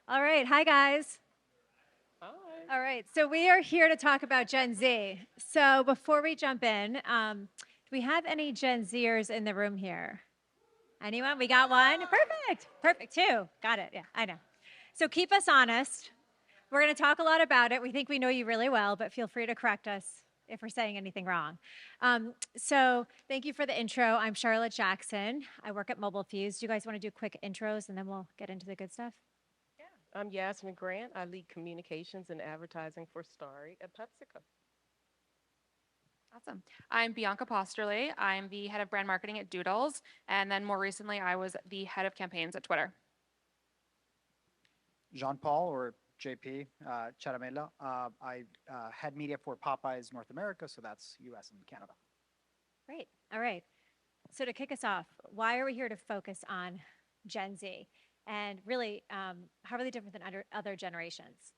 All right. Hi, guys. Hi. All right. So we are here to talk about Gen Z. So before we jump in, do we have any Gen Zers in the room here? Anyone? We got one. Perfect. Perfect. Two. Got it. Yeah, I know. So keep us honest. We're going to talk a lot about it. We think we know you really well, but feel free to correct us if we're saying anything wrong. So thank you for the intro. I'm Charlotte Jackson. I work at Mobile Fuse. Do you guys want to do quick intros and then we'll get into the good stuff? I'm Yasmin Grant. I lead communications and advertising for Starry at PepsiCo. Awesome. I'm Bianca Posterli. I'm the head of brand marketing at Doodles. And then more recently, I was the head of campaigns at Twitter. Jean Paul or JP Ciaramella. I head media for Popeyes North America, so that's US and Canada. Great. All right. So to kick us off, why are we here to focus on Gen Z? And really, how are they different than other generations?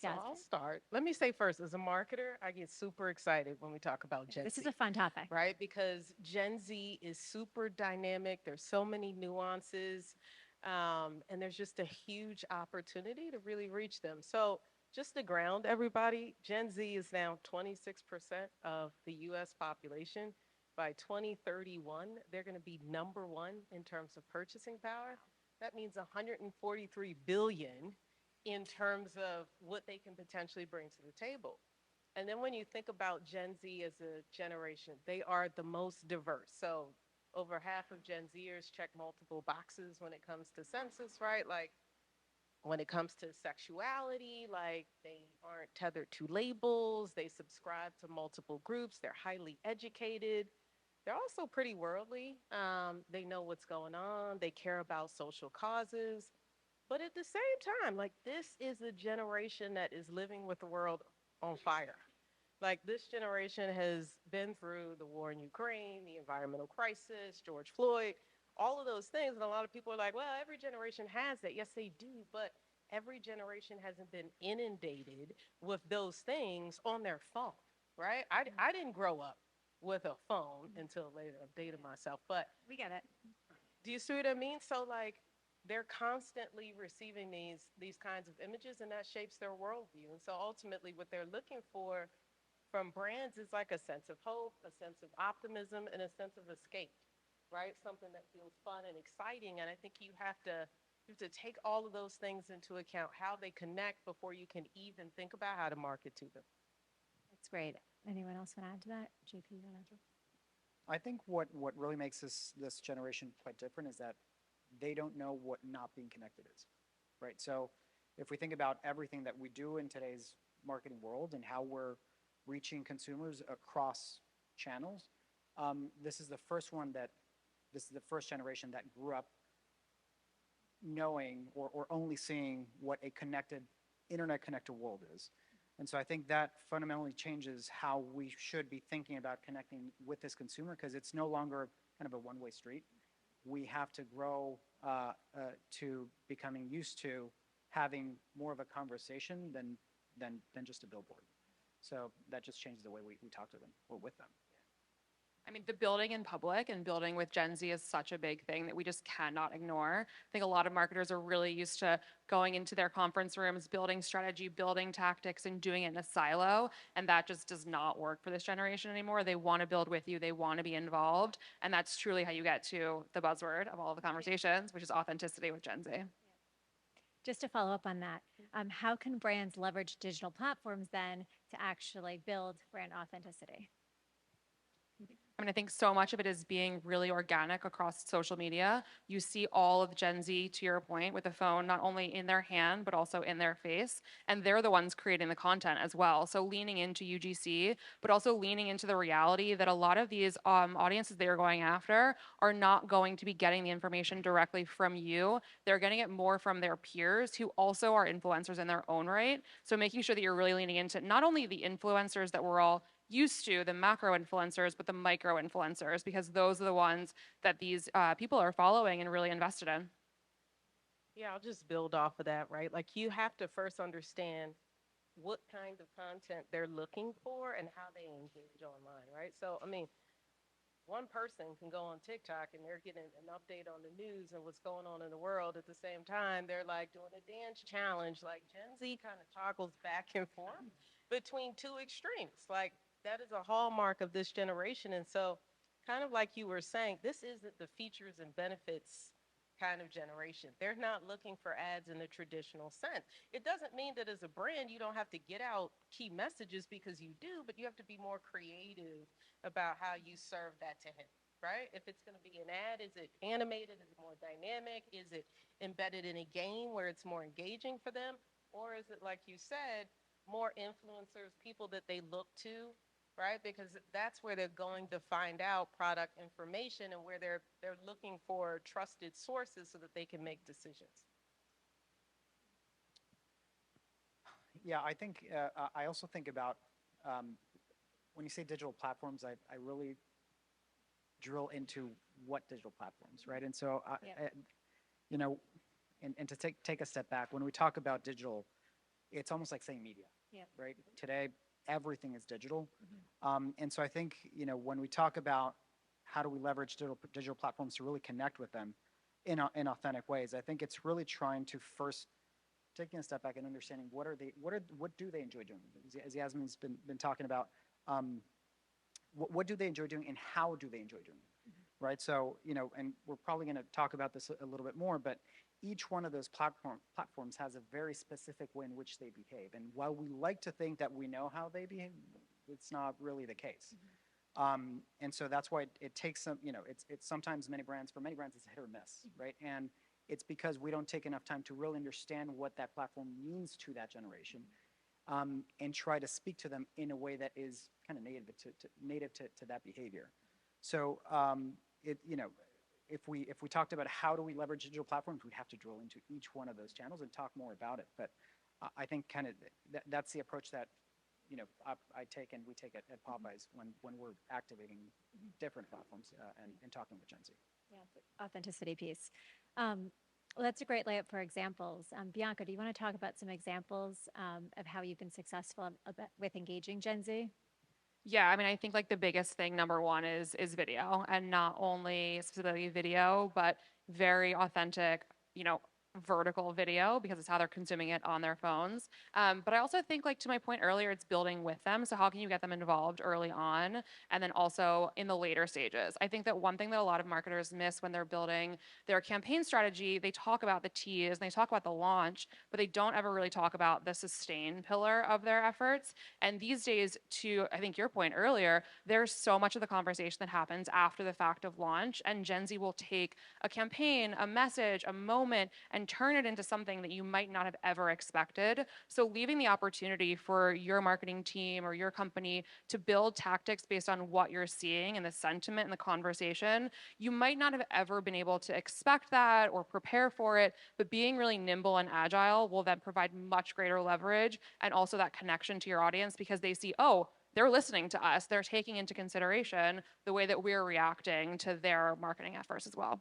So Yes. I'll start. Let me say first, as a marketer, I get super excited when we talk about Gen This is Z, a fun topic. right? Because Gen Z is super dynamic. There's so many nuances, and there's just a huge opportunity to really reach them. So just to ground everybody, Gen Z is now 26% of the US population. By 2031, they're going to be number one in terms of purchasing power. That means 143 billion in terms of what they can potentially bring to the table. And then when you think about Gen Z as a generation, they are the most diverse. So over half of Gen Zers check multiple boxes when it comes to census, right? Like when it comes to sexuality, like they aren't tethered to labels, they subscribe to multiple groups, they're highly educated. They're also pretty worldly. They know what's going on, they care about social causes. But at the same time, like this is a generation that is living with the world on fire. Like this generation has been through the war in Ukraine, the environmental crisis, George Floyd, all of those things. And a lot of people are like, well, every generation has that. Yes, they do. But every generation hasn't been inundated with those things on their phone, right? I didn't grow up with a phone until later. I've dated myself. But We get it. do you see what I mean? So like they're constantly receiving these kinds of images and that shapes their worldview. And so ultimately what they're looking for from brands is like a sense of hope, a sense of optimism, and a sense of escape, right? Something that feels fun and exciting. And I think you have to take all of those things into account, how they connect before you can even think about how to market to them. That's great. Anyone else want to add to that? JP, you want to? I think what really makes this generation quite different is that they don't know what not being connected is, right? So if we think about everything that we do in today's marketing world and how we're reaching consumers across channels, this is the first one that this is the first generation that grew up knowing or only seeing what a connected internet connected world is. And so I think that fundamentally changes how we should be thinking about connecting with this consumer because it's no longer kind of a one-way street. We have to grow to becoming used to having more of a conversation than just a billboard. So that just changes the way we talk to them or with them. I mean, the building in public and building with Gen Z is such a big thing that we just cannot ignore. I think a lot of marketers are really used to going into their conference rooms, building strategy, building tactics, and doing it in a silo. And that just does not work for this generation anymore. They want to build with you, they want to be involved. And that's truly how you get to the buzzword of all of the conversations, which is authenticity with Gen Z. Just to follow up on that, how can brands leverage digital platforms then to actually build brand authenticity? I mean, I think so much of it is being really organic across social media. You see all of Gen Z, to your point, with a phone not only in their hand, but also in their face. And they're the ones creating the content as well. So leaning into UGC, but also leaning into the reality that a lot of these audiences they are going after are not going to be getting the information directly from you. They're getting it more from their peers who also are influencers in their own right. So making sure that you're really leaning into not only the influencers that we're all used to, the macro influencers, but the micro influencers, because those are the ones that these people are following and really invested in. Yeah, I'll just build off of that, right? Like you have to first understand what kind of content they're looking for and how they engage online, right? So, I mean, one person can go on TikTok and they're getting an update on the news and what's going on in the world. At the same time, they're like doing a dance challenge. Like Gen Z kind of toggles back and forth between two extremes. Like that is a hallmark of this generation. And so, kind of like you were saying, this isn't the features and benefits kind of generation. They're not looking for ads in the traditional sense. It doesn't mean that as a brand, you don't have to get out key messages because you do, but you have to be more creative about how you serve that to him, right? If it's going to be an ad, is it animated? Is it more dynamic? Is it embedded in a game where it's more engaging for them? Or is it, like you said, more influencers, people that they look to, right? Because that's where they're going to find out product information and where they're looking for trusted sources so that they can make decisions. Yeah, I think I also think about when you say digital platforms, I really drill into what digital platforms, right? And so, Yeah. you know, and to take a step back, when we talk about digital, it's almost like saying media, Yeah. right? Today, everything is digital. And so I think, when we talk about how do we leverage digital platforms to really connect with them in authentic ways, I think it's really trying to first taking a step back and understanding what do they enjoy doing, as Yasmin's been talking about. What do they enjoy doing and how do they enjoy doing it, right? So, and we're probably going to talk about this a little bit more, but each one of those platforms has a very specific way in which they behave. And while we like to think that we know how they behave, it's not really the case. And so that's why it takes some, it's sometimes for many brands, it's a hit or miss, right? And it's because we don't take enough time to really understand what that platform means to that generation, and try to speak to them in a way that is kind of native to that behavior. So, if we talked about how do we leverage digital platforms, we'd have to drill into each one of those channels and talk more about it. But I think kind of that's the approach that I take and we take at Popeyes when we're activating different platforms and talking with Gen Z. Yeah, the authenticity piece. Well, that's a great layup for examples. Bianca, do you want to talk about some examples of how you've been successful with engaging Gen Z? Yeah, I mean, I think like the biggest thing, number one, is video, and not only specifically video, but very authentic, vertical video because it's how they're consuming it on their phones. But I also think, like to my point earlier, it's building with them. So how can you get them involved early on, and then also in the later stages? I think that one thing that a lot of marketers miss when they're building their campaign strategy, they talk about the tease and they talk about the launch, but they don't ever really talk about the sustain pillar of their efforts. And these days, to I think your point earlier, there's so much of the conversation that happens after the fact of launch, and Gen Z will take a campaign, a message, a moment, and turn it into something that you might not have ever expected. So leaving the opportunity for your marketing team or your company to build tactics based on what you're seeing and the sentiment and the conversation, you might not have ever been able to expect that or prepare for it, but being really nimble and agile will then provide much greater leverage and also that connection to your audience because they see, oh, they're listening to us. They're taking into consideration the way that we're reacting to their marketing efforts as well.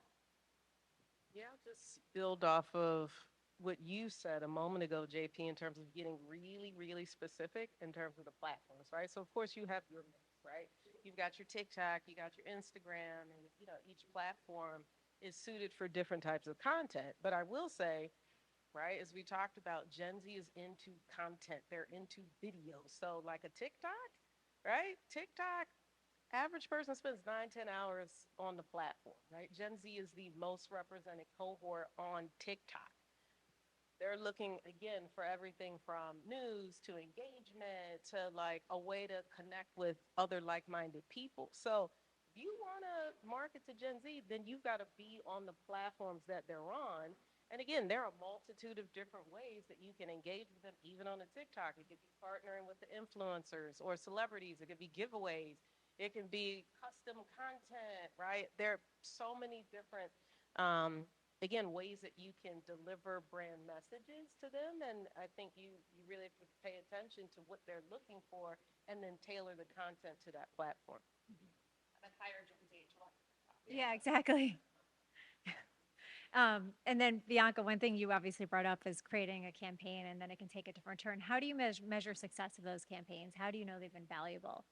Yeah, I'll just build off of what you said a moment ago, JP, in terms of getting really, really specific in terms of the platforms, right? So of course you have your mix, right? You've got your TikTok, you got your Instagram, and each platform is suited for different types of content. But I will say, right, as we talked about, Gen Z is into content, they're into video. So like a TikTok, right? TikTok, average person spends 9, 10 hours on the platform, right? Gen Z is the most represented cohort on TikTok. They're looking again for everything from news to engagement to like a way to connect with other like-minded people. So if you want to market to Gen Z, then you've got to be on the platforms that they're on. And again, there are a multitude of different ways that you can engage with them, even on a TikTok. It could be partnering with the influencers or celebrities. It could be giveaways. It can be custom content, right? There are so many different again, ways that you can deliver brand messages to them. And I think you really have to pay attention to what they're looking for and then tailor the content to that platform. And hire Gen Z to watch TikTok. Yeah, exactly. And then Bianca, one thing you obviously brought up is creating a campaign and then it can take a different turn. How do you measure success of those campaigns? How do you know they've been valuable?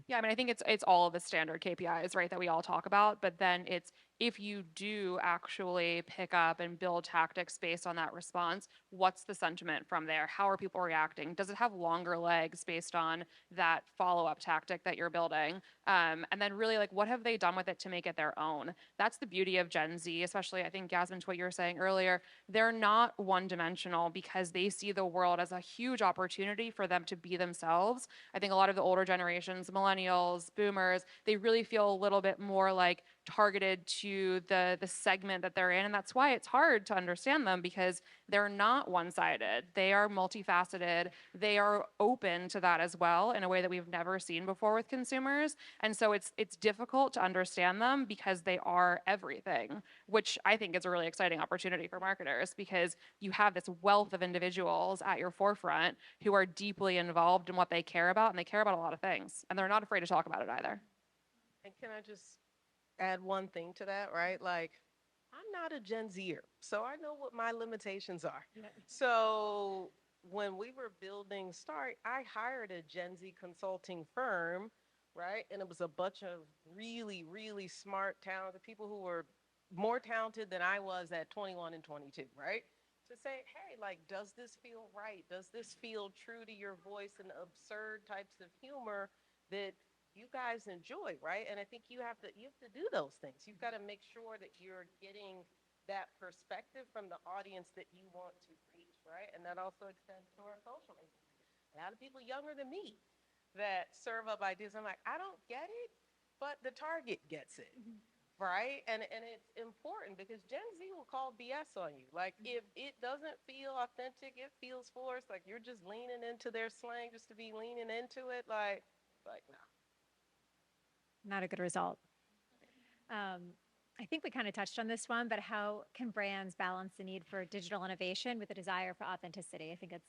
Yeah, I mean, I think it's all of the standard KPIs, right, that we all talk about, but then it's if you do actually pick up and build tactics based on that response, what's the sentiment from there? How are people reacting? Does it have longer legs based on that follow-up tactic that you're building? And then really like what have they done with it to make it their own? That's the beauty of Gen Z, especially I think Yasmin, to what you were saying earlier. They're not one-dimensional because they see the world as a huge opportunity for them to be themselves. I think a lot of the older generations, millennials, boomers, they really feel a little bit more like targeted to the segment that they're in, and that's why it's hard to understand them because they're not one-sided. They are multifaceted. They are open to that as well in a way that we've never seen before with consumers. And so it's difficult to understand them because they are everything, which I think is a really exciting opportunity for marketers because you have this wealth of individuals at your forefront who are deeply involved in what they care about, and they care about a lot of things, and they're not afraid to talk about it either. And can I just add one thing to that, right? Like, I'm not a Gen Zer, so I know what my limitations are. So when we were building Starry, I hired a Gen Z consulting firm, right? And it was a bunch of really, really smart, talented people who were more talented than I was at 21 and 22, right? To say, hey, like, does this feel right? Does this feel true to your voice and absurd types of humor that you guys enjoy, right? And I think you have to do those things. You've got to make sure that you're getting that perspective from the audience that you want to reach, right? And that also extends to our social media. A lot of people younger than me that serve up ideas. I'm like, I don't get it, but the target gets it. Right. And it's important because Gen Z will call BS on you. Like if it doesn't feel authentic, it feels forced. Like you're just leaning into their slang just to be leaning into it. Like no. Not a good result. I think we kind of touched on this one, but how can brands balance the need for digital innovation with the desire for authenticity? I think it's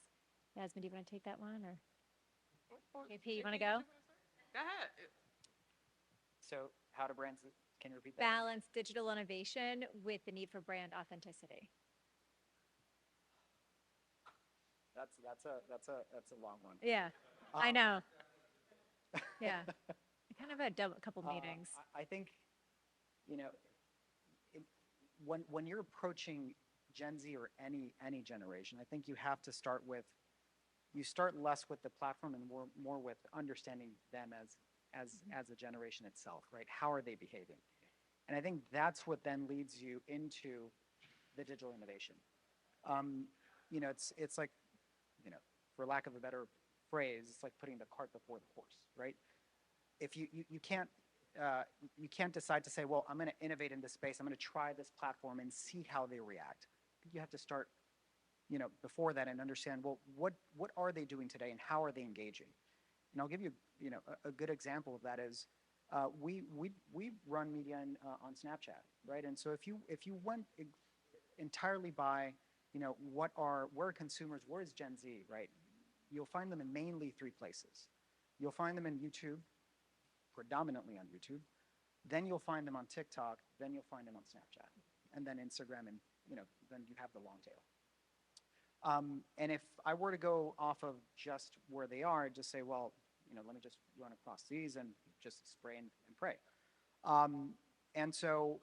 Yasmin. Do you want to take that one, or JP, you want to go? Go ahead. So how do brands, can you repeat that? Balance digital innovation with the need for brand authenticity. That's a long one. Yeah, I Um, know. Yeah, I kind of had a couple meetings. I think, you know, it, when you're approaching Gen Z or any generation, I think you have to start with, you start less with the platform and more with understanding them as a generation itself, right? How are they behaving? And I think that's what then leads you into the digital innovation. Um, it's like, you know, for lack of a better phrase, it's like putting the cart before the horse, right? If you can't decide to say, well, I'm going to innovate in this space. I'm going to try this platform and see how they react. You have to start, before that and understand, well, what are they doing today and how are they engaging? And I'll give you, a good example of that is we run media on Snapchat, right? And so if you went entirely by, where are consumers, where is Gen Z, right? You'll find them in mainly three places. You'll find them in YouTube, predominantly on YouTube. Then you'll find them on TikTok. Then you'll find them on Snapchat, and then Instagram, and then you have the long tail. And if I were to go off of just where they are, just say, well, let me just run across these and just spray and pray. And so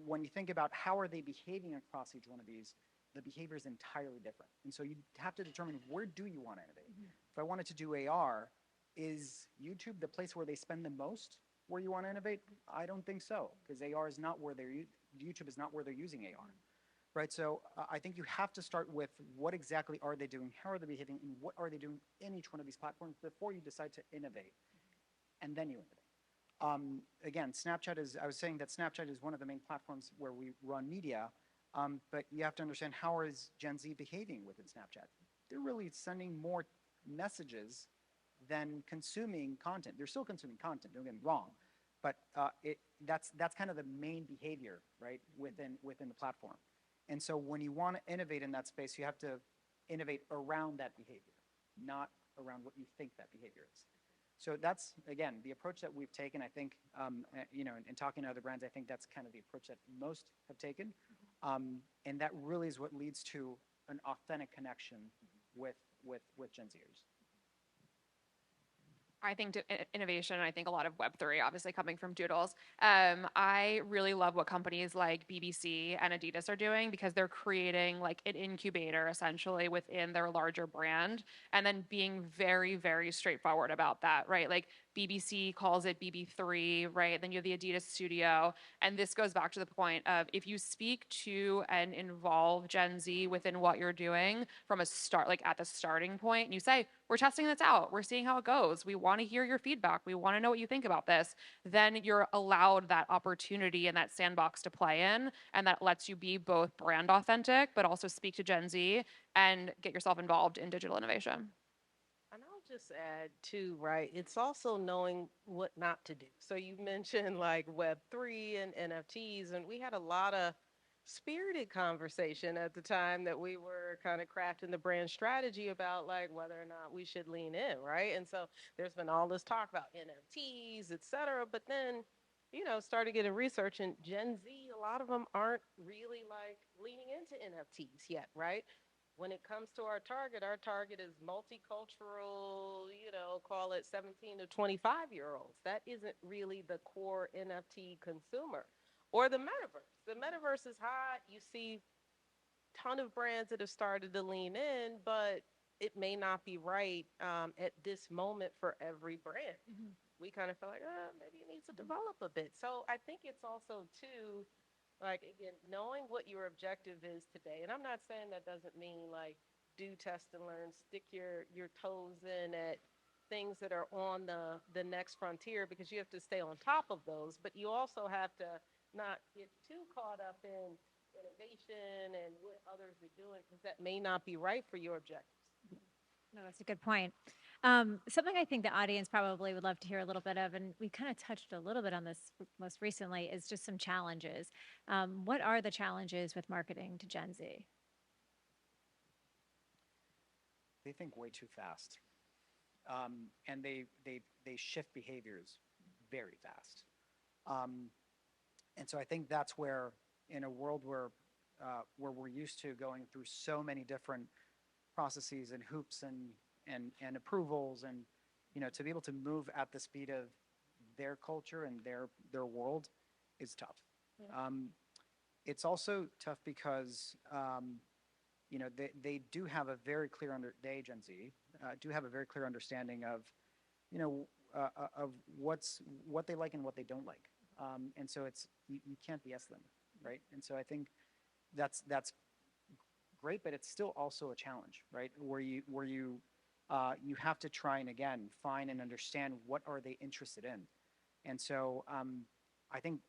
when you think about how are they behaving across each one of these, the behavior is entirely different. And so you have to determine, where do you want to innovate? If I wanted to do AR, is YouTube the place where they spend the most where you want to innovate? I don't think so, because AR is not where YouTube is not where they're using AR. Right, so I think you have to start with what exactly are they doing, how are they behaving, and what are they doing in each one of these platforms before you decide to innovate, and then you innovate. Again, I was saying that Snapchat is one of the main platforms where we run media, but you have to understand, how is Gen Z behaving within Snapchat? They're really sending more messages than consuming content. They're still consuming content, don't get me wrong, but that's kind of the main behavior, right, within the platform. And so when you want to innovate in that space, you have to innovate around that behavior, not around what you think that behavior is. So that's, again, the approach that we've taken. I think, in talking to other brands, I think that's kind of the approach that most have taken. And that really is what leads to an authentic connection with Gen Zers. I think innovation, and I think a lot of Web3, obviously coming from Doodles. I really love what companies like BBC and Adidas are doing because they're creating like an incubator essentially within their larger brand and then being very, very straightforward about that, right? Like BBC calls it BB3, right? Then you have the Adidas studio. And this goes back to the point of if you speak to and involve Gen Z within what you're doing from a start, like at the starting point, and you say, we're testing this out, we're seeing how it goes, we want to hear your feedback, we want to know what you think about this, then you're allowed that opportunity and that sandbox to play in. And that lets you be both brand authentic, but also speak to Gen Z and get yourself involved in digital innovation. And I'll just add too, right? It's also knowing what not to do. So you mentioned like Web3 and NFTs, and we had a lot of spirited conversation at the time that we were kind of crafting the brand strategy about like whether or not we should lean in, right? And so there's been all this talk about NFTs, et cetera, but then started getting research, and Gen Z, a lot of them aren't really like leaning into NFTs yet, right? When it comes to our target is multicultural, call it 17 to 25-year-olds. That isn't really the core NFT consumer. Or the metaverse. The metaverse is hot. You see ton of brands that have started to lean in, but it may not be right at this moment for every brand. We kind of feel like, maybe it needs to develop a bit. So I think it's also too, like again, knowing what your objective is today. And I'm not saying that doesn't mean like do test and learn, stick your toes in at things that are on the next frontier because you have to stay on top of those. But you also have to not get too caught up in innovation and what others are doing because that may not be right for your objectives. No, that's a good point. Something I think the audience probably would love to hear a little bit of, and we kind of touched a little bit on this most recently, is just some challenges. What are the challenges with marketing to Gen Z? They think way too fast, and they shift behaviors very fast. Um, and so I think that's where, in a world where we're used to going through so many different processes and hoops and approvals, and to be able to move at the speed of their culture and their world is tough. Yeah. It's also tough because they do have a very clear they Gen Z do have a very clear understanding of of what they like and what they don't like, and so it's you can't BS them, right? And so I think that's great, but it's still also a challenge, right? Where you have to try and again find and understand what are they interested in, and so I think,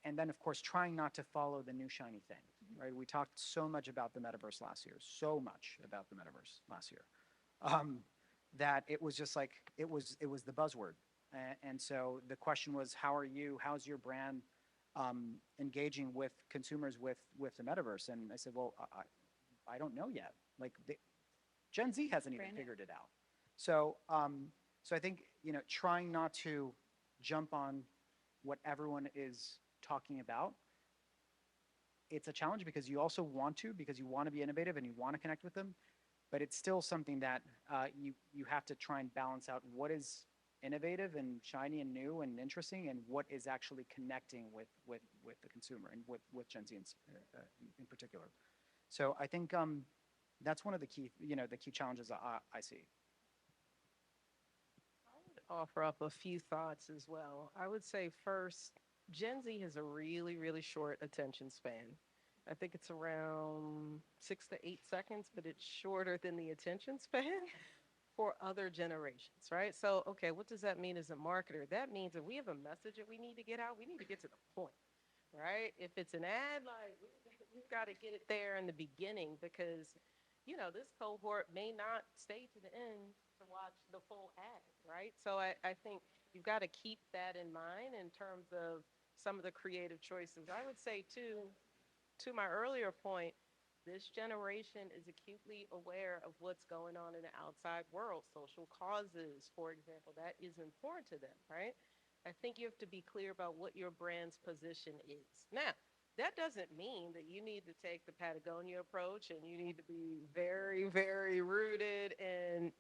and then of course trying not to follow the new shiny thing, right? We talked so much about the metaverse last year, that it was just like it was the buzzword, and so the question was, how's your brand engaging with consumers with the metaverse? And I said, well, I don't know yet. Like Gen Z hasn't even figured it out. So so I think trying not to jump on what everyone is talking about. It's a challenge because you also want to, because you want to be innovative and you want to connect with them, but it's still something that you have to try and balance out what is innovative and shiny and new and interesting, and what is actually connecting with the consumer and with Gen Z in particular. So I think that's one of the key challenges I see. I would offer up a few thoughts as well. I would say first, Gen Z has a really, really short attention span. I think it's around 6 to 8 seconds, but it's shorter than the attention span for other generations, right? So, okay, what does that mean as a marketer? That means if we have a message that we need to get out, we need to get to the point, right? If it's an ad, like we've got to get it there in the beginning because, this cohort may not stay to the end to watch the full ad, right? So I think you've got to keep that in mind in terms of some of the creative choices. I would say, too, to my earlier point, this generation is acutely aware of what's going on in the outside world, social causes, for example. That is important to them, right? I think you have to be clear about what your brand's position is. Now, that doesn't mean that you need to take the Patagonia approach and you need to be very, very rooted in,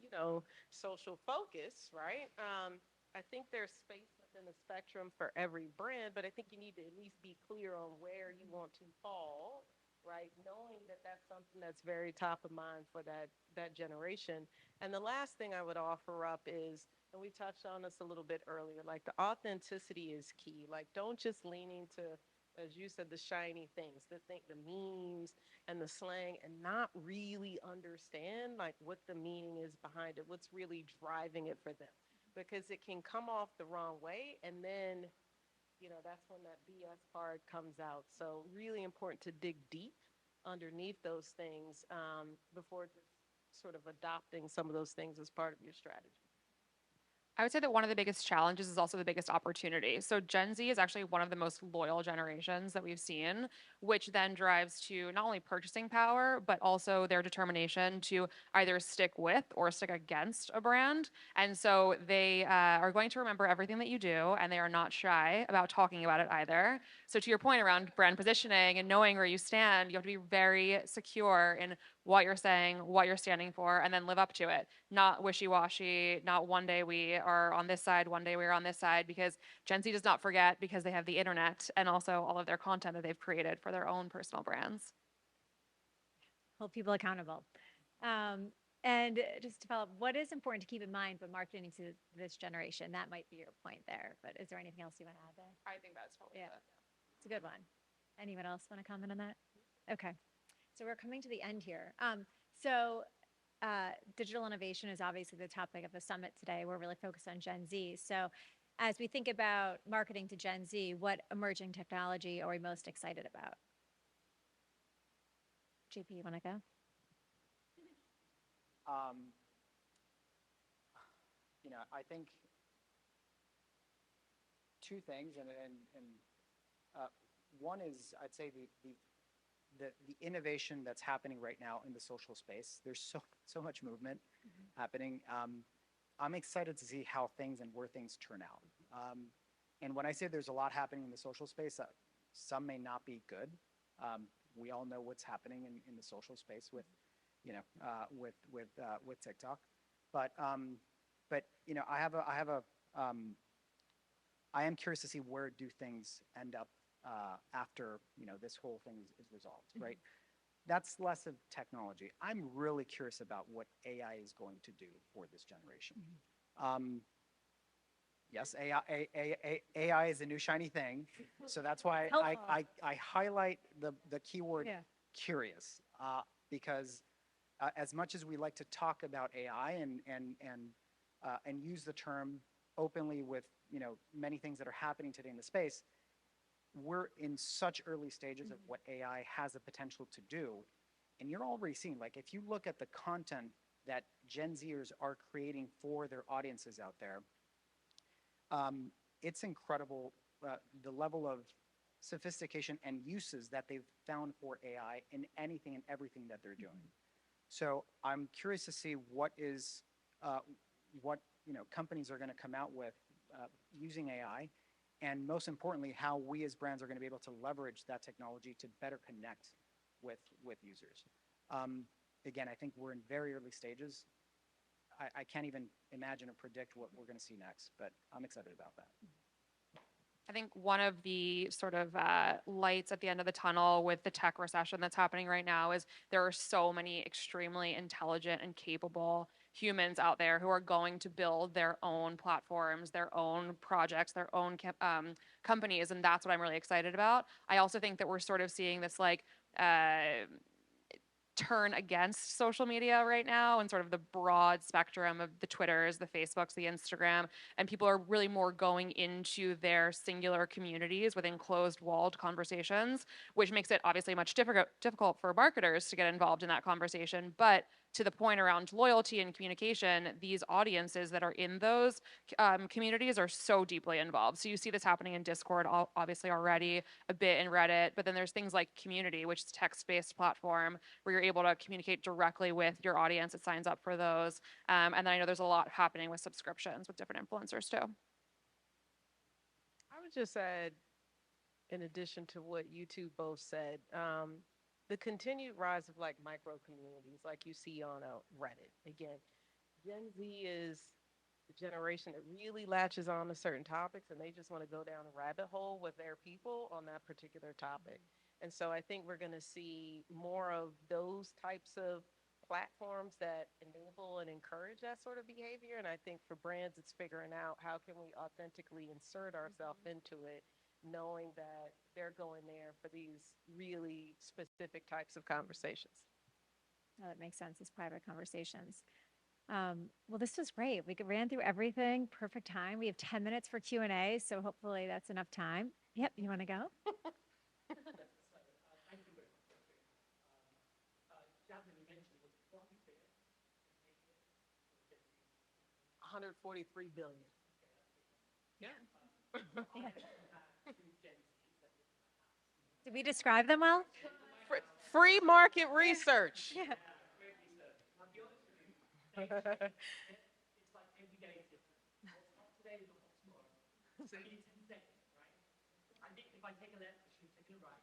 social focus, right? I think there's space within the spectrum for every brand, but I think you need to at least be clear on where you want to fall, right? Knowing that that's something that's very top of mind for that generation. And the last thing I would offer up is, and we touched on this a little bit earlier, like the authenticity is key. Like, don't just lean into, as you said, the shiny things, the memes and the slang, and not really understand like what the meaning is behind it, what's really driving it for them, because it can come off the wrong way, and then that's when that BS card comes out. So really important to dig deep underneath those things before just sort of adopting some of those things as part of your strategy. I would say that one of the biggest challenges is also the biggest opportunity. So Gen Z is actually one of the most loyal generations that we've seen, which then drives to not only purchasing power, but also their determination to either stick with or stick against a brand. And so they are going to remember everything that you do, and they are not shy about talking about it either. So to your point around brand positioning and knowing where you stand, you have to be very secure in what you're saying, what you're standing for, and then live up to it. Not wishy-washy, not one day we are on this side, one day we are on this side, because Gen Z does not forget because they have the internet and also all of their content that they've created for their own personal brands. Hold people accountable. And just to follow up, what is important to keep in mind when marketing to this generation? That might be your point there, but is there anything else you want to add there? I think that's probably Yeah. It's a good one. Anyone else want to comment on that? Okay. So we're coming to the end here. So digital innovation is obviously the topic of the summit today. We're really focused on Gen Z. So as we think about marketing to Gen Z, what emerging technology are we most excited about? JP, you want to go? Um, I think two things, and one is I'd say the innovation that's happening right now in the social space. There's so much movement happening. I'm excited to see how things and where things turn out. And when I say there's a lot happening in the social space, some may not be good. We all know what's happening in the social space with, with TikTok, but I am curious to see where do things end up after this whole thing is resolved, right? That's less of technology. I'm really curious about what AI is going to do for this generation. Yes, AI is a new shiny thing, so that's why I highlight the keyword curious, because as much as we like to talk about AI and use the term openly with many things that are happening today in the space, we're in such early stages of what AI has the potential to do. And you're already seeing, like, if you look at the content that Gen Zers are creating for their audiences out there, it's incredible the level of sophistication and uses that they've found for AI in anything and everything that they're doing. So I'm curious to see what companies are going to come out with using AI, and most importantly, how we as brands are going to be able to leverage that technology to better connect with users. Again, I think we're in very early stages. I can't even imagine or predict what we're going to see next, but I'm excited about that. I think one of the sort of lights at the end of the tunnel with the tech recession that's happening right now is there are so many extremely intelligent and capable humans out there who are going to build their own platforms, their own projects, their own companies, and that's what I'm really excited about. I also think that we're sort of seeing this like turn against social media right now and sort of the broad spectrum of the Twitters, the Facebooks, the Instagram, and people are really more going into their singular communities with enclosed walled conversations, which makes it obviously much difficult for marketers to get involved in that conversation. But to the point around loyalty and communication, these audiences that are in those communities are so deeply involved. So you see this happening in Discord, obviously already, a bit in Reddit, but then there's things like Community, which is a text-based platform where you're able to communicate directly with your audience that signs up for those. And then I know there's a lot happening with subscriptions with different influencers too. I would just add, in addition to what you two both said. The continued rise of like micro communities, like you see on a Reddit. Again, Gen Z is the generation that really latches on to certain topics and they just want to go down a rabbit hole with their people on that particular topic. And so I think we're going to see more of those types of platforms that enable and encourage that sort of behavior. And I think for brands, it's figuring out how can we authentically insert ourselves into it, knowing that they're going there for these really specific types of conversations. Oh, that makes sense. It's private conversations. Well, this was great. We ran through everything. Perfect time. We have 10 minutes for Q&A, so hopefully that's enough time. Yep, you want to go? 143 billion. Yeah. Yeah. Did we describe them well? Free market research. Yeah. Yeah.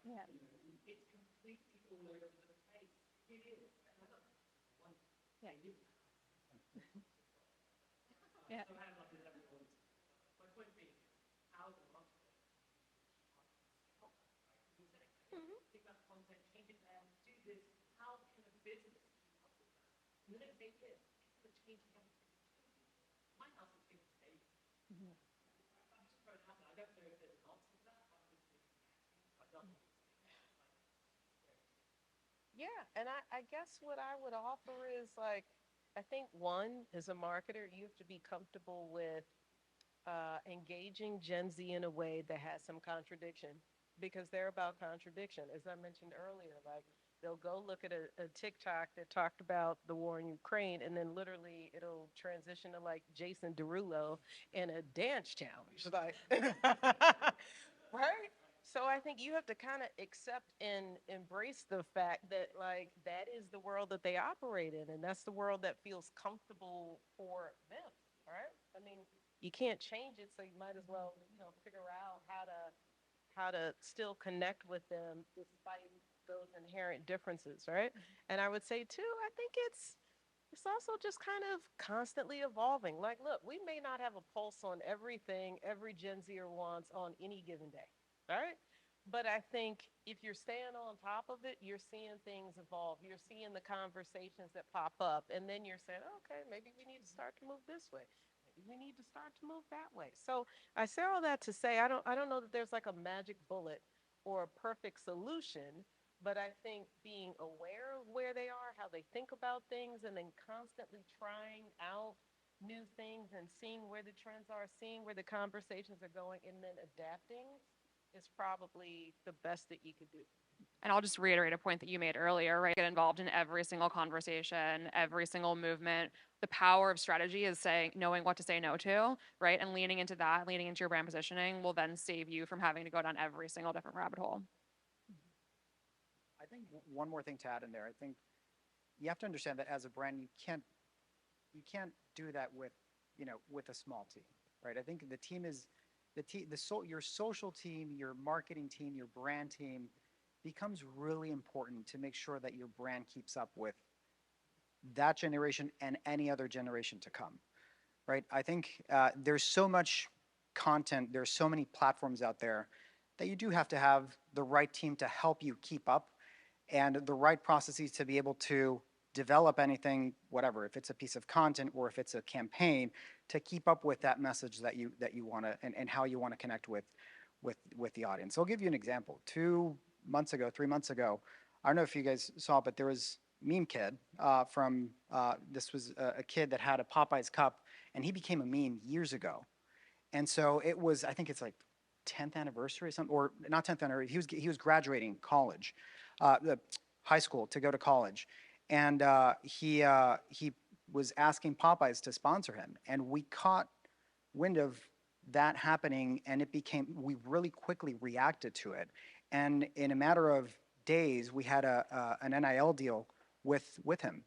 Yeah. Yeah. Mhm. Yeah, and I guess what I would offer is like, I think one, as a marketer, you have to be comfortable with engaging Gen Z in a way that has some contradiction because they're about contradiction. As I mentioned earlier, like they'll go look at a TikTok that talked about the war in Ukraine, and then literally it'll transition to like Jason Derulo in a dance challenge. Like, right? So I think you have to kind of accept and embrace the fact that like that is the world that they operate in, and that's the world that feels comfortable for them. Right? I mean, you can't change it, so you might as well, figure out how to still connect with them despite those inherent differences, right? And I would say too, I think it's also just kind of constantly evolving. Like, look, we may not have a pulse on everything every Gen Zer wants on any given day, right? But I think if you're staying on top of it, you're seeing things evolve. You're seeing the conversations that pop up, and then you're saying, okay, maybe we need to start to move this way. Maybe we need to start to move that way. So I say all that to say I don't know that there's like a magic bullet or a perfect solution, but I think being aware of where they are, how they think about things, and then constantly trying out new things and seeing where the trends are, seeing where the conversations are going, and then adapting is probably the best that you could do. And I'll just reiterate a point that you made earlier, right? Get involved in every single conversation, every single movement. The power of strategy is saying, knowing what to say no to, right? And leaning into that, leaning into your brand positioning will then save you from having to go down every single different rabbit hole. I think one more thing to add in there. I think you have to understand that as a brand, you can't do that with a small team, right? I think the team is your social team, your marketing team, your brand team becomes really important to make sure that your brand keeps up with that generation and any other generation to come, right? I think there's so much content, there's so many platforms out there that you do have to have the right team to help you keep up and the right processes to be able to develop anything, whatever, if it's a piece of content or if it's a campaign, to keep up with that message that you want to and how you want to connect with the audience. So I'll give you an example. 2 months ago, 3 months ago, I don't know if you guys saw, but there was Meme Kid from this was a kid that had a Popeyes cup, and he became a meme years ago. And so it was, I think it's like 10th anniversary or something, or not 10th anniversary. He was graduating college, the high school to go to college, and he was asking Popeyes to sponsor him, and we caught wind of that happening, and we really quickly reacted to it, and in a matter of days, we had an NIL deal with him,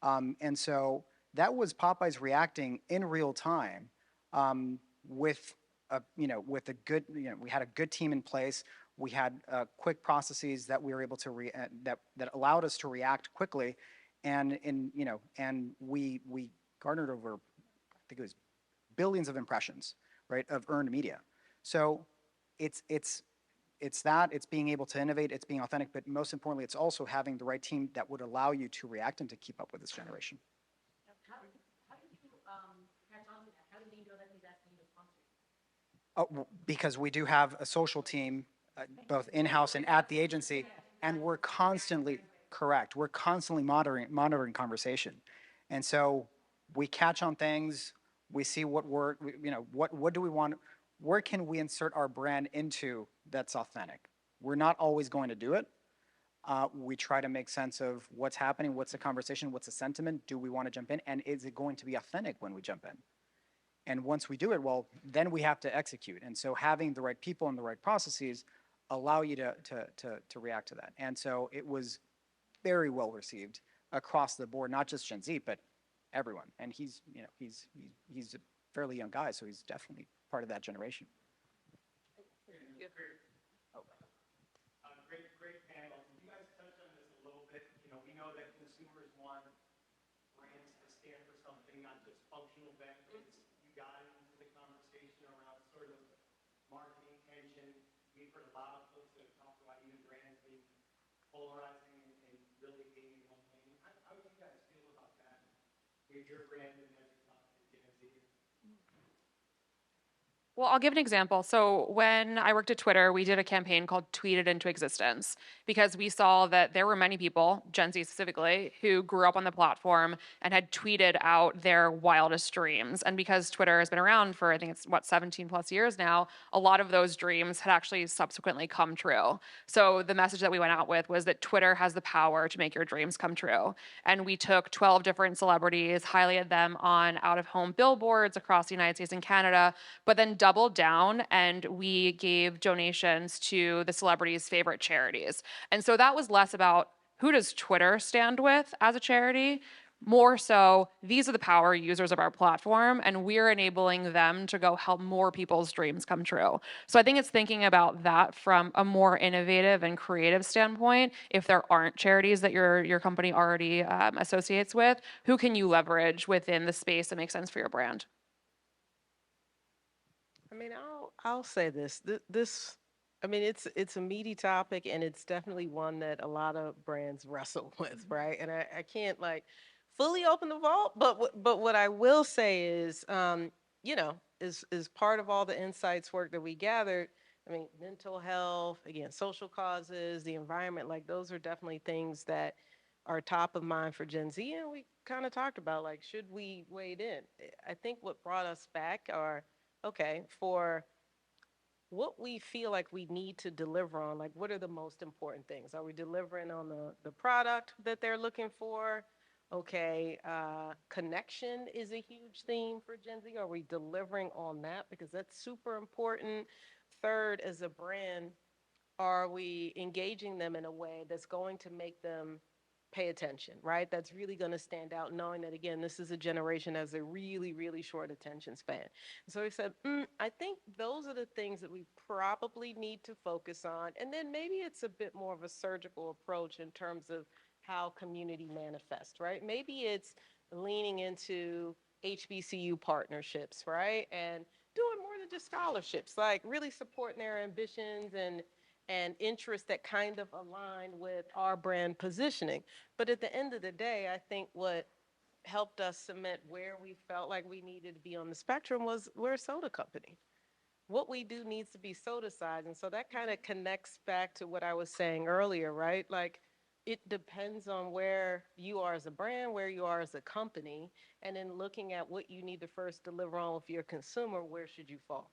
and so that was Popeyes reacting in real time with with a good, we had a good team in place. We had quick processes that we were able to that allowed us to react quickly, and we garnered over, I think it was billions of impressions, right, of earned media. So it's being able to innovate, it's being authentic, but most importantly, it's also having the right team that would allow you to react and to keep up with this generation. Oh, because we do have a social team, both in-house and at the agency, and we're constantly correct. We're constantly monitoring conversation, and so we catch on things. We see what do we want? Where can we insert our brand into that's authentic? We're not always going to do it. We try to make sense of what's happening, what's the conversation, what's the sentiment. Do we want to jump in, and is it going to be authentic when we jump in? And once we do it, well, then we have to execute. And so having the right people and the right processes allow you to react to that. And so it was very well received across the board, not just Gen Z, but everyone. And he's a fairly young guy, so he's definitely part of that generation. Great panel. You guys touched on this a little bit. We know that consumers want brands to stand for something, not just functional benefits. You got into the conversation around sort of marketing tension. We've heard a lot of folks that have talked about even brands being polarizing and really being in one lane. How do you guys feel about that with your brand and as you talk to Gen Z? Well, I'll give an example. So when I worked at Twitter, we did a campaign called Tweet It Into Existence because we saw that there were many people, Gen Z specifically, who grew up on the platform and had tweeted out their wildest dreams. And because Twitter has been around for, I think it's 17 plus years now, a lot of those dreams had actually subsequently come true. So the message that we went out with was that Twitter has the power to make your dreams come true. And we took 12 different celebrities, highlighted them on out-of-home billboards across the United States and Canada, but then doubled down and we gave donations to the celebrities' favorite charities. And so that was less about who does Twitter stand with as a charity, more so these are the power users of our platform and we're enabling them to go help more people's dreams come true. So I think it's thinking about that from a more innovative and creative standpoint. If there aren't charities that your company already associates with, who can you leverage within the space that makes sense for your brand? I mean, I'll say this. I mean, it's a meaty topic, and it's definitely one that a lot of brands wrestle with, right? And I can't like fully open the vault, but what I will say is, is part of all the insights work that we gathered. I mean, mental health, again, social causes, the environment, like those are definitely things that are top of mind for Gen Z, and we kind of talked about like, should we wade in? I think what brought us back are okay, for what we feel like we need to deliver on, like what are the most important things? Are we delivering on the product that they're looking for? Okay, connection is a huge theme for Gen Z. Are we delivering on that? Because that's super important. Third, as a brand, are we engaging them in a way that's going to make them pay attention, right? That's really going to stand out, knowing that, again, this is a generation that has a really, really short attention span. So we said, I think those are the things that we probably need to focus on. And then maybe it's a bit more of a surgical approach in terms of how community manifests, right? Maybe it's leaning into HBCU partnerships, right? And doing more than just scholarships, like really supporting their ambitions and interests that kind of align with our brand positioning. But at the end of the day, I think what helped us cement where we felt like we needed to be on the spectrum was we're a soda company. What we do needs to be soda sized. And so that kind of connects back to what I was saying earlier, right? Like it depends on where you are as a brand, where you are as a company, and then looking at what you need to first deliver on with your consumer, where should you fall?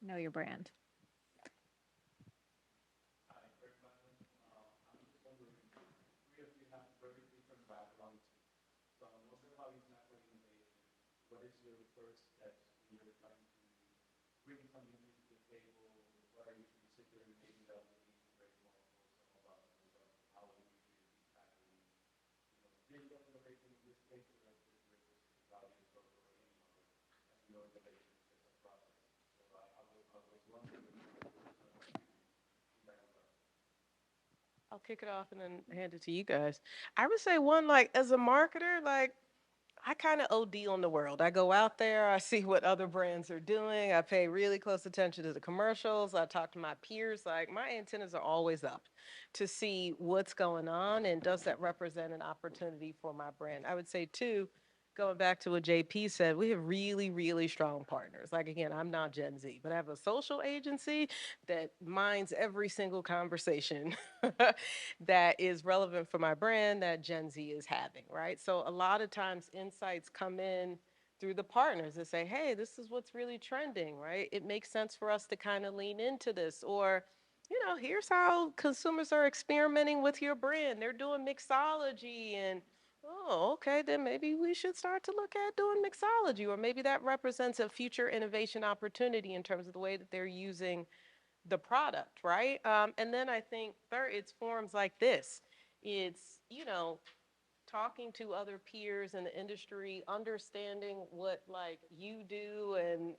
Know your brand. What is your first steps when you're trying to bring something new to the table? What are you considering maybe that would be very more for some of us in terms of how we should be tackling, digital innovation in this space or versus values or any other, as you know, innovation is a process. So I was wondering kick it off and then hand it to you guys. I would say one, like as a marketer, like I kind of OD on the world. I go out there, I see what other brands are doing. I pay really close attention to the commercials. I talk to my peers. Like my antennas are always up to see what's going on and does that represent an opportunity for my brand. I would say too, going back to what JP said, we have really, really strong partners. Like again, I'm not Gen Z, but I have a social agency that minds every single conversation that is relevant for my brand that Gen Z is having, right? So a lot of times insights come in through the partners that say, hey, this is what's really trending, right? It makes sense for us to kind of lean into this. Or, here's how consumers are experimenting with your brand. They're doing mixology and oh, okay, then maybe we should start to look at doing mixology, or maybe that represents a future innovation opportunity in terms of the way that they're using the product, right? And then I think third, it's forums like this. It's, talking to other peers in the industry, understanding what like you do and,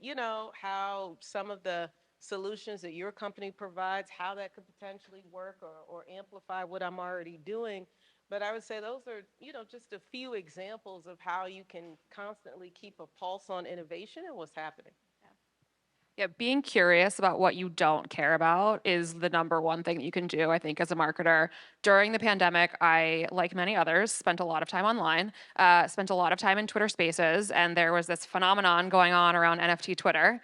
how some of the solutions that your company provides, how that could potentially work or amplify what I'm already doing. But I would say those are, just a few examples of how you can constantly keep a pulse on innovation and what's happening. Yeah, being curious about what you don't care about is the number one thing that you can do, I think, as a marketer. During the pandemic, I, like many others, spent a lot of time online, spent a lot of time in Twitter Spaces, and there was this phenomenon going on around NFT Twitter.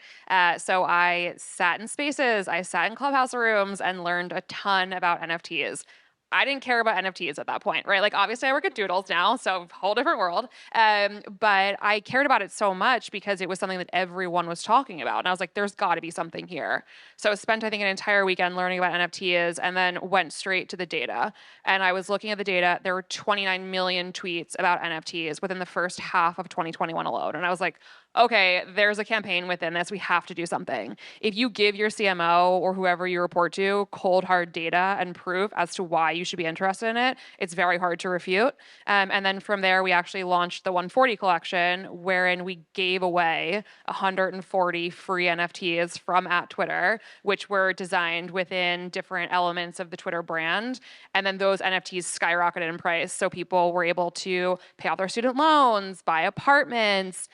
So I sat in Spaces, I sat in Clubhouse rooms, and learned a ton about NFTs. I didn't care about NFTs at that point, right? Like, obviously, I work at Doodles now, so whole different world. But I cared about it so much because it was something that everyone was talking about. And I was like, there's got to be something here. So I spent, I think, an entire weekend learning about NFTs and then went straight to the data. And I was looking at the data. There were 29 million tweets about NFTs within the first half of 2021 alone. And I was like, okay, there's a campaign within this. We have to do something. If you give your CMO or whoever you report to cold hard data and proof as to why you should be interested in it, it's very hard to refute. And then from there, we actually launched the 140 collection, wherein we gave away 140 free NFTs from @Twitter, which were designed within different elements of the Twitter brand. And then those NFTs skyrocketed in price. So people were able to pay off their student loans, buy apartments,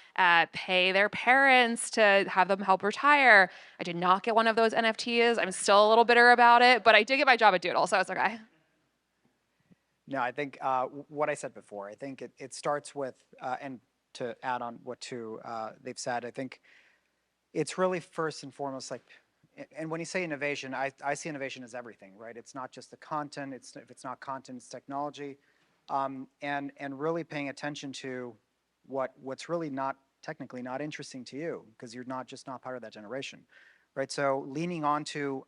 pay their parents to have them help retire. I did not get one of those NFTs. I'm still a little bitter about it, but I did get my job at Doodle, so it's okay. No, I think what I said before, I think it starts with, and to add on what they've said, I think it's really first and foremost like, and when you say innovation, I see innovation as everything, right? It's not just the content. If it's not content, it's technology, and really paying attention to what's really not technically not interesting to you because you're not part of that generation, right? So leaning on to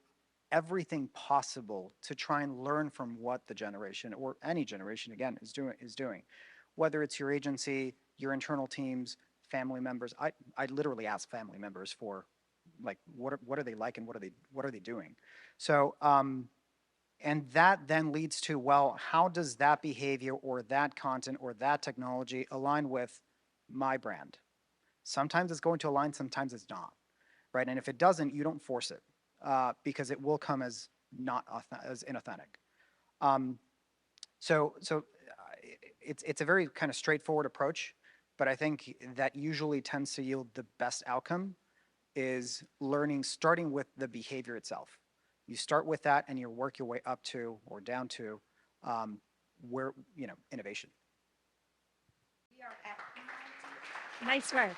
everything possible to try and learn from what the generation or any generation again is doing, whether it's your agency, your internal teams, family members. I literally ask family members for like what are they like and what are they doing. So and that then leads to, well, how does that behavior or that content or that technology align with my brand? Sometimes it's going to align, sometimes it's not, right? And if it doesn't, you don't force it because it will come as not as inauthentic. So it's a very kind of straightforward approach, but I think that usually tends to yield the best outcome is learning, starting with the behavior itself. You start with that and you work your way up to or down to where, innovation. Nice work.